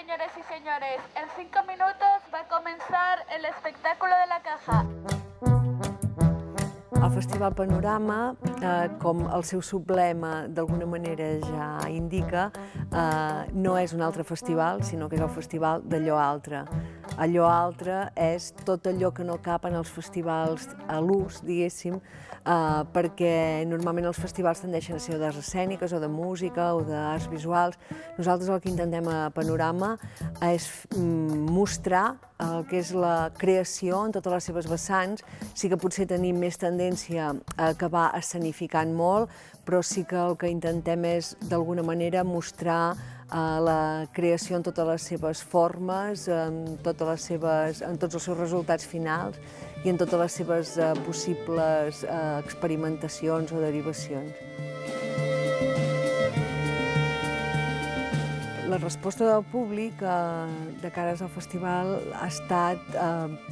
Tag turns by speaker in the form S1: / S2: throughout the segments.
S1: señores y señores. En 5 minutos va a comenzar el espectáculo de la caja.
S2: El Festival Panorama, com el seu sublema d'alguna manera ja indica, no és un altre festival, sinó que és el festival d'allò altre. Allò altre és tot allò que no cap en els festivals a l'ús, diguéssim, perquè normalment els festivals tendeixen a ser d'arts escèniques o de música o d'arts visuals. Nosaltres el que intentem a Panorama és mostrar el que és la creació en totes les seves vessants. Sí que potser tenim més tendència a acabar escenificant molt, però sí que el que intentem és d'alguna manera mostrar la creació en totes les seves formes, en tots els seus resultats finals i en totes les seves possibles experimentacions o derivacions. La resposta del públic de cara al festival ha estat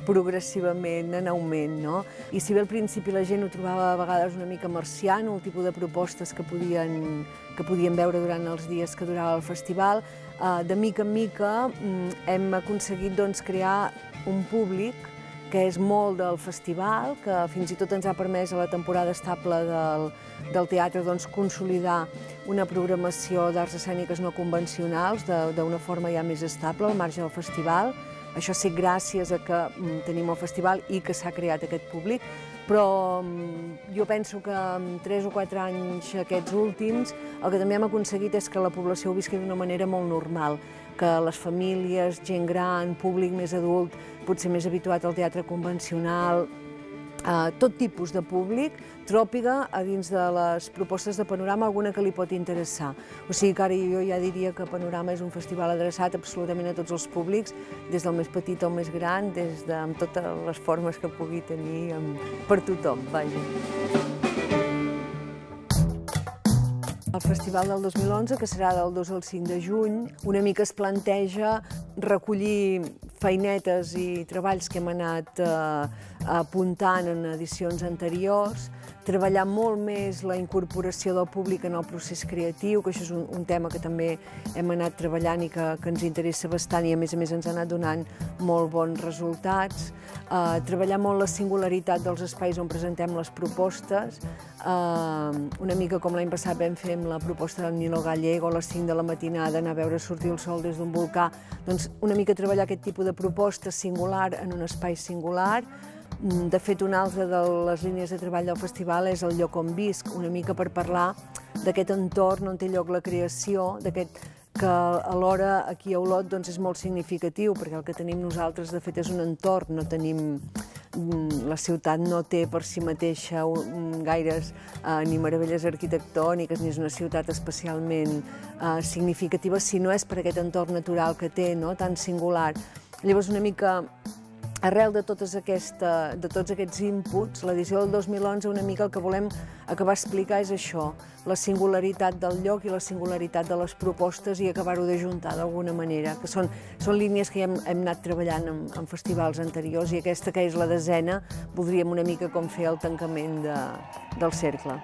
S2: progressivament en augment, no? I si bé al principi la gent ho trobava a vegades una mica marciano, el tipus de propostes que podien veure durant els dies que durava el festival, de mica en mica hem aconseguit crear un públic que és molt del festival, que fins i tot ens ha permès a la temporada estable del teatre consolidar una programació d'arts escèniques no convencionals d'una forma ja més estable al marge del festival. Això sí, gràcies a que tenim el festival i que s'ha creat aquest públic, però jo penso que en 3 o 4 anys aquests últims el que també hem aconseguit és que la població ho visqui d'una manera molt normal, que les famílies, gent gran, públic més adult, potser més habituat al teatre convencional, tot tipus de públic, tròpiga a dins de les propostes de Panorama alguna que li pot interessar. O sigui que ara jo ja diria que Panorama és un festival adreçat absolutament a tots els públics, des del més petit al més gran, amb totes les formes que pugui tenir per tothom, vaja. El festival del 2011, que serà del 2 al 5 de juny, una mica es planteja recollir feinetes i treballs que hem anat apuntant en edicions anteriors, treballar molt més la incorporació del públic en el procés creatiu, que això és un tema que també hem anat treballant i que ens interessa bastant i a més ens ha anat donant molt bons resultats, treballar molt la singularitat dels espais on presentem les propostes, una mica com l'any passat vam fer amb la proposta del Nilo Gallego a les 5 de la matinada, anar a veure sortir el sol des d'un volcà, doncs una mica treballar aquest tipus de proposta singular en un espai singular. De fet, una altra de les línies de treball del festival és el lloc on visc, una mica per parlar d'aquest entorn on té lloc la creació, que alhora aquí a Olot és molt significatiu, perquè el que tenim nosaltres de fet és un entorn, no tenim... La ciutat no té per si mateixa gaires ni meravelles arquitectòniques, ni és una ciutat especialment significativa, si no és per aquest entorn natural que té, tan singular. Llavors, una mica arrel de tots aquests inputs, l'edició del 2011 una mica el que volem acabar d'explicar és això, la singularitat del lloc i la singularitat de les propostes i acabar-ho d'ajuntar d'alguna manera, que són línies que ja hem anat treballant en festivals anteriors i aquesta, que és la 10ena, voldríem una mica com fer el tancament del cercle.